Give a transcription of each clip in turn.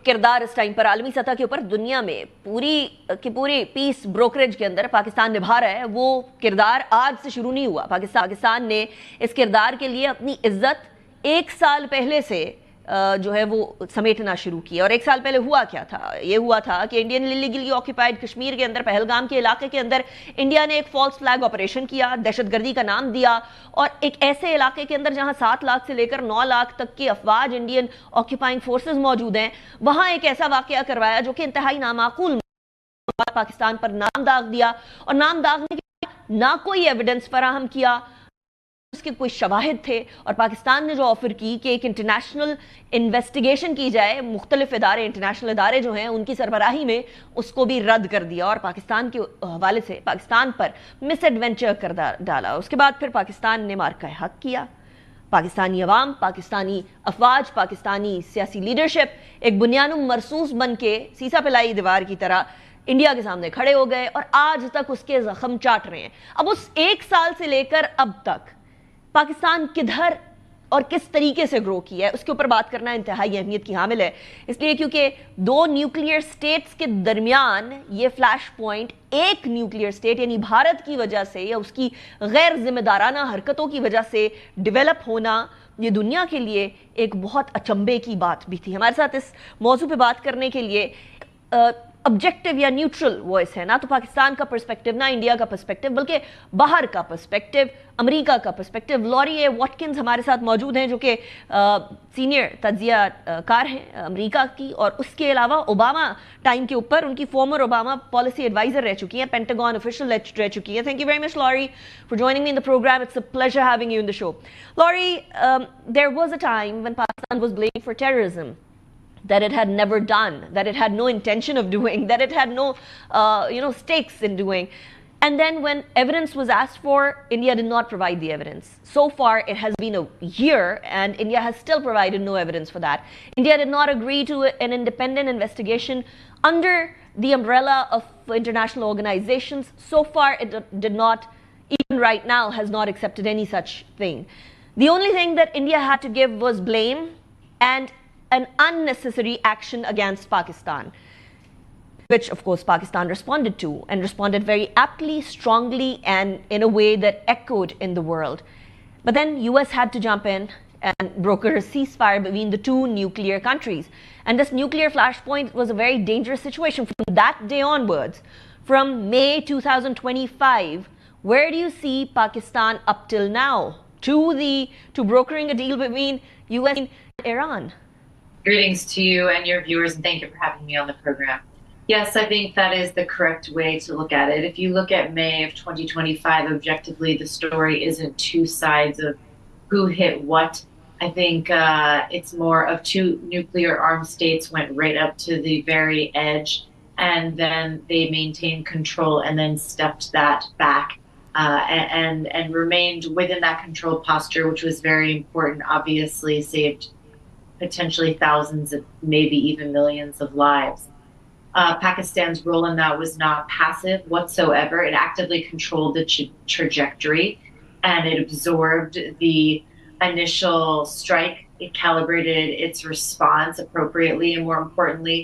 किरदार इस टाइम पर आलमी सतह के ऊपर दुनिया में पूरी पीस ब्रोकरेज के अंदर पाकिस्तान निभा रहा है, वो किरदार आज से शुरू नहीं हुआ। पाकिस्तान ने इस किरदार के लिए अपनी इज्जत 1 साल पहले से जो है वो समेटना शुरू किया। और 1 साल पहले हुआ क्या था? ये हुआ था कि इंडियन इलीगली ऑक्यूपाइड कश्मीर के अंदर, पहलगाम के इलाके के अंदर इंडिया ने एक फॉल्स फ्लैग ऑपरेशन किया, दहशतगर्दी का नाम दिया, और एक ऐसे इलाके के अंदर जहां 7 लाख से लेकर 9 लाख तक की अफवाज इंडियन ऑक्यूपाइंग फोर्सेज मौजूद हैं, वहां एक ऐसा वाकया करवाया जो कि इंतहाई नामाकूल, पाकिस्तान पर नाम दाग दिया। और नाम दागने के ना कोई एविडेंस फराहम किया, उसके कोई शवाहिद थे, और पाकिस्तान ने जो ऑफर की कि एक इंटरनेशनल इन्वेस्टिगेशन की जाए, मुख्तलिफ इदारे, इंटरनेशनल इदारे जो हैं उनकी सरबराही में, उसको भी रद्द कर दिया और पाकिस्तान के हवाले से पाकिस्तान पर मिस एडवेंचर कर डाला। उसके बाद फिर पाकिस्तान ने मार्का हक किया। पाकिस्तानी अवाम, पाकिस्तानी अफवाज, पाकिस्तानी सियासी लीडरशिप एक बुनियानुम मरसूस बन के सीसा पिलाई दीवार की तरह इंडिया के सामने खड़े हो गए और आज तक उसके जख्म चाट रहे हैं। अब उस 1 साल से लेकर अब तक पाकिस्तान किधर और किस तरीके से ग्रो किया है, उसके ऊपर बात करना इंतहाई अहमियत की हामिल है। इसलिए क्योंकि 2 न्यूक्लियर स्टेट्स के दरमियान ये फ्लैश पॉइंट एक न्यूक्लियर स्टेट यानी भारत की वजह से या उसकी गैर जिम्मेदाराना हरकतों की वजह से डेवलप होना, ये दुनिया के लिए एक बहुत अचंभे की बात भी थी। हमारे साथ इस मौजू पे बात करने के लिए ऑब्जेक्टिव या न्यूट्रल वॉइस है, ना तो पाकिस्तान का पर्सपेक्टिव, ना इंडिया का पर्सपेक्टिव, बल्कि बाहर का पर्सपेक्टिव, अमेरिका का पर्सपेक्टिव। लॉरी वाटकिंस हमारे साथ मौजूद हैं जो कि सीनियर तज्जिया कार हैं अमेरिका की, और उसके अलावा ओबामा टाइम के ऊपर उनकी फॉर्मर ओबामा पॉलिसी एडवाइजर रह चुकी हैं, पेंटागन ऑफिशियल रह चुकी हैं। Thank you very much Laurie for joining me in the programme. It's a pleasure having you in the show. Laurie, there was a time when Pakistan was blamed for terrorism that it had never done, that it had no intention of doing, that it had no stakes in doing. And then when evidence was asked for, India did not provide the evidence. So far it has been a year and India has still provided no evidence for that. India did not agree to an independent investigation under the umbrella of international organizations. So far it did not, even right now, has not accepted any such thing. The only thing that India had to give was blame and an unnecessary action against Pakistan, which of course Pakistan responded to, and responded very aptly, strongly, and in a way that echoed in the world. But then US had to jump in and broker a ceasefire between the 2 nuclear countries. And this nuclear flashpoint was a very dangerous situation. From that day onwards, from May 2025, where do you see Pakistan up till now to brokering a deal between US and Iran? Greetings to you and your viewers, and thank you for having me on the program. Yes, I think that is the correct way to look at it. If you look at May of 2025, objectively, the story isn't 2 sides of who hit what. I think it's more of 2 nuclear armed states went right up to the very edge, and then they maintained control and then stepped that back and remained within that controlled posture, which was very important, obviously saved potentially thousands of, maybe even millions of lives. Pakistan's role in that was not passive whatsoever. It actively controlled the trajectory, and it absorbed the initial strike. It calibrated its response appropriately, and more importantly,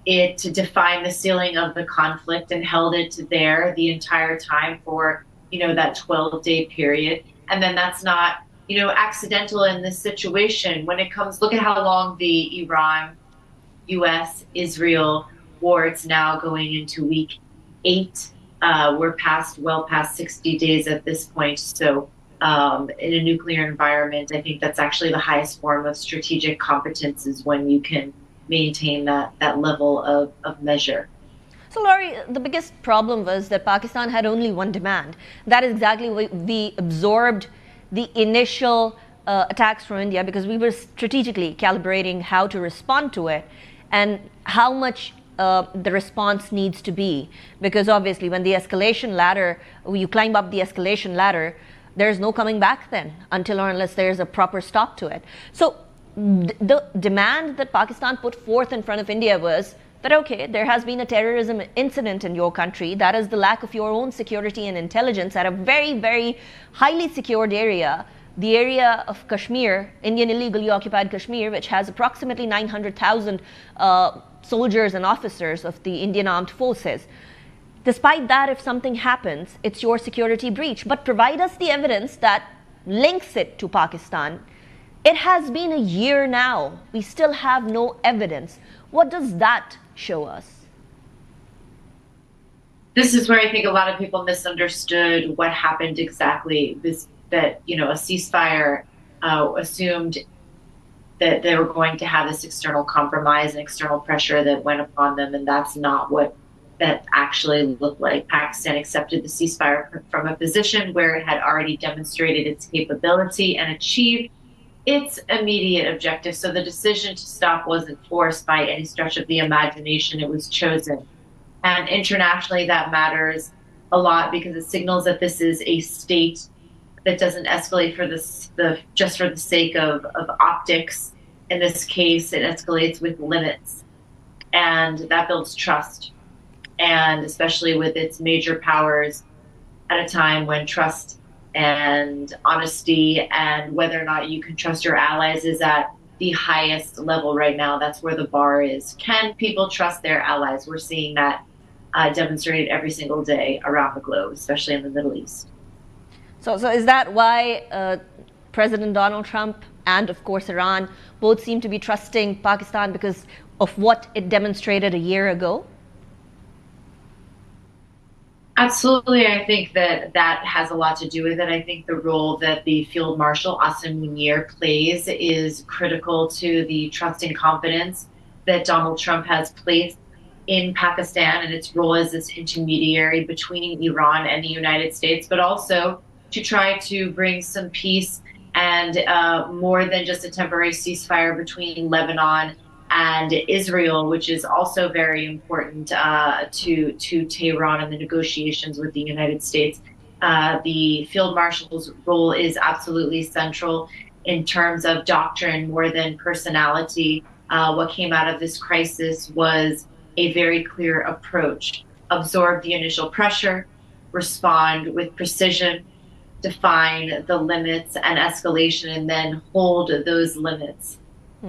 it defined the ceiling of the conflict and held it there the entire time for, that 12-day period. And then that's not accidental in this situation. When it comes, look at how long the Iran, US, Israel war, it's now going into week 8. We're well past 60 days at this point. So in a nuclear environment, I think that's actually the highest form of strategic competence, is when you can maintain that level of measure. So Laurie, the biggest problem was that Pakistan had only one demand. That is exactly why we absorbed the initial attacks from India, because we were strategically calibrating how to respond to it and how much the response needs to be. Because obviously when the escalation ladder, you climb up the escalation ladder, there's no coming back then until or unless there's a proper stop to it. So the demand that Pakistan put forth in front of India was that, okay, there has been a terrorism incident in your country. That is the lack of your own security and intelligence at a very, very highly secured area the area of Kashmir, Indian illegally occupied Kashmir, which has approximately 900,000 soldiers and officers of the Indian Armed Forces. Despite that, if something happens, it's your security breach. But provide us the evidence that links it to Pakistan. It has been a year now. We still have no evidence. What does that show us? This is where I think a lot of people misunderstood what happened exactly. That a ceasefire assumed that they were going to have this external compromise and external pressure that went upon them, and that's not what that actually looked like. Pakistan accepted the ceasefire from a position where it had already demonstrated its capability and achieved its immediate objective. So the decision to stop wasn't forced by any stretch of the imagination. It was chosen. And internationally, that matters a lot because it signals that this is a state that doesn't escalate for just for the sake of optics. In this case, it escalates with limits. And that builds trust. And especially with its major powers at a time when trust and honesty and whether or not you can trust your allies is at the highest level right now. That's where the bar is. Can people trust their allies? We're seeing that demonstrated every single day around the globe, especially in the Middle East. So is that why President Donald Trump and, of course, Iran both seem to be trusting Pakistan because of what it demonstrated a year ago? Absolutely. I think that has a lot to do with it. I think the role that the Field Marshal 𝐕𝐢𝐬𝐿 Munir plays is critical to the trust and confidence that Donald Trump has placed in Pakistan and its role as this intermediary between Iran and the United States, but also to try to bring some peace and more than just a temporary ceasefire between Lebanon and Israel, which is also very important to Tehran and the negotiations with the United States. The Field Marshal's role is absolutely central in terms of doctrine more than personality. What came out of this crisis was a very clear approach. Absorb the initial pressure, respond with precision, define the limits and escalation, and then hold those limits.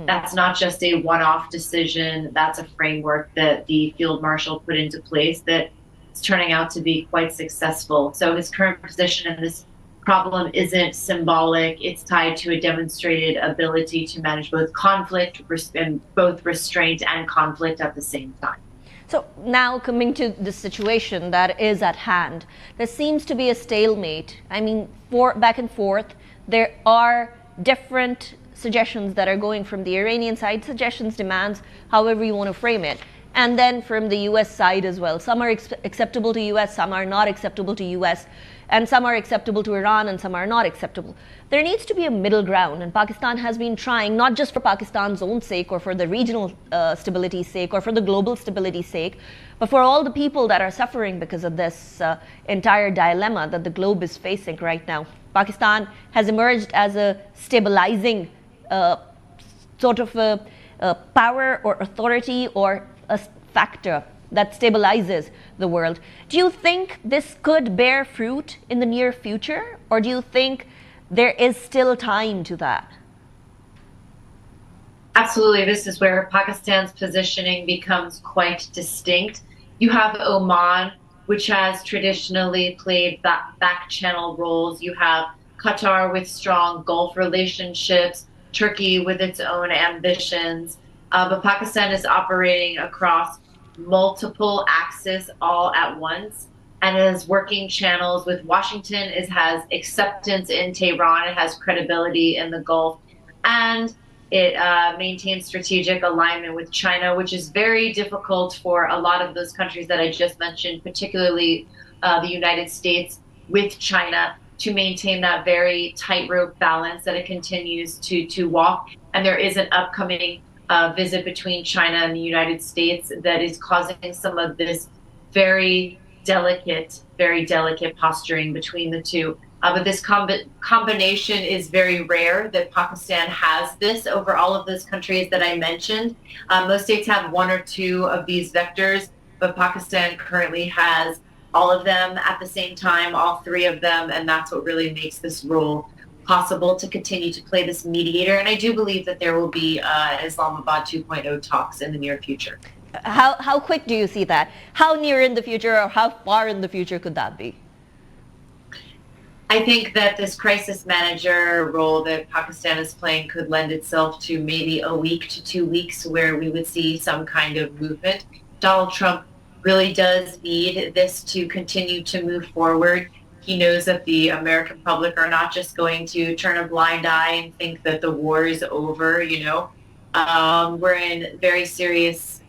That's not just a one-off decision. That's a framework that the Field Marshal put into place that is turning out to be quite successful. So his current position in this problem isn't symbolic. It's tied to a demonstrated ability to manage both conflict and both restraint and conflict at the same time. So now coming to the situation that is at hand, there seems to be a stalemate. I mean, back and forth, there are different suggestions that are going from the Iranian side, suggestions, demands, however you want to frame it. And then from the US side as well. Some are acceptable to US, some are not acceptable to US, and some are acceptable to Iran and some are not acceptable. There needs to be a middle ground, and Pakistan has been trying, not just for Pakistan's own sake or for the regional stability's sake or for the global stability's sake, but for all the people that are suffering because of this entire dilemma that the globe is facing right now. Pakistan has emerged as a stabilizing sort of a power or authority or a factor that stabilizes the world. Do you think this could bear fruit in the near future, or do you think there is still time to that? Absolutely. This is where Pakistan's positioning becomes quite distinct. You have Oman, which has traditionally played back channel roles. You have Qatar with strong Gulf relationships, Turkey with its own ambitions. But Pakistan is operating across multiple axes all at once and is working channels with Washington. It has acceptance in Tehran. It has credibility in the Gulf. And it maintains strategic alignment with China, which is very difficult for a lot of those countries that I just mentioned, particularly the United States with China, to maintain that very tightrope balance that it continues to walk. And there is an upcoming visit between China and the United States that is causing some of this very delicate posturing between the two. But this combination is very rare that Pakistan has this over all of those countries that I mentioned. Most states have one or two of these vectors, but Pakistan currently has all of them at the same time, all three of them, and that's what really makes this role possible to continue to play this mediator. And I do believe that there will be Islamabad 2.0 talks in the near future. How quick do you see that? How near in the future or how far in the future could that be? I think that this crisis manager role that Pakistan is playing could lend itself to maybe a week to 2 weeks where we would see some kind of movement. Donald Trump really does need this to continue to move forward. He knows that the American public are not just going to turn a blind eye and think that the war is over, We're in very serious,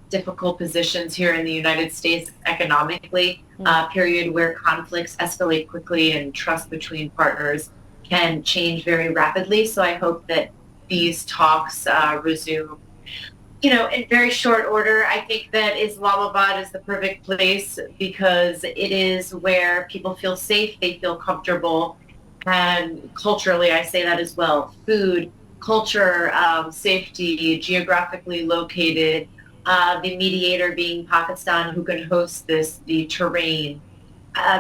difficult positions here in the United States economically, a period where conflicts escalate quickly and trust between partners can change very rapidly. So I hope that these talks resume in very short order. I think that Islamabad is the perfect place because it is where people feel safe, they feel comfortable, and culturally, I say that as well. Food, culture, safety, geographically located, the mediator being Pakistan who can host this, the terrain,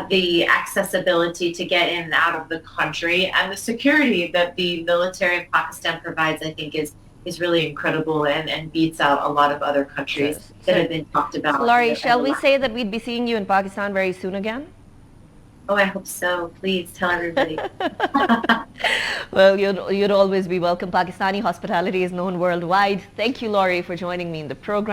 the accessibility to get in and out of the country, and the security that the military of Pakistan provides, I think is really incredible and beats out a lot of other countries that have been talked about. So Laurie, shall we say that we'd be seeing you in Pakistan very soon again? Oh, I hope so. Please tell everybody. Well, you'd always be welcome. Pakistani hospitality is known worldwide. Thank you, Laurie, for joining me in the program.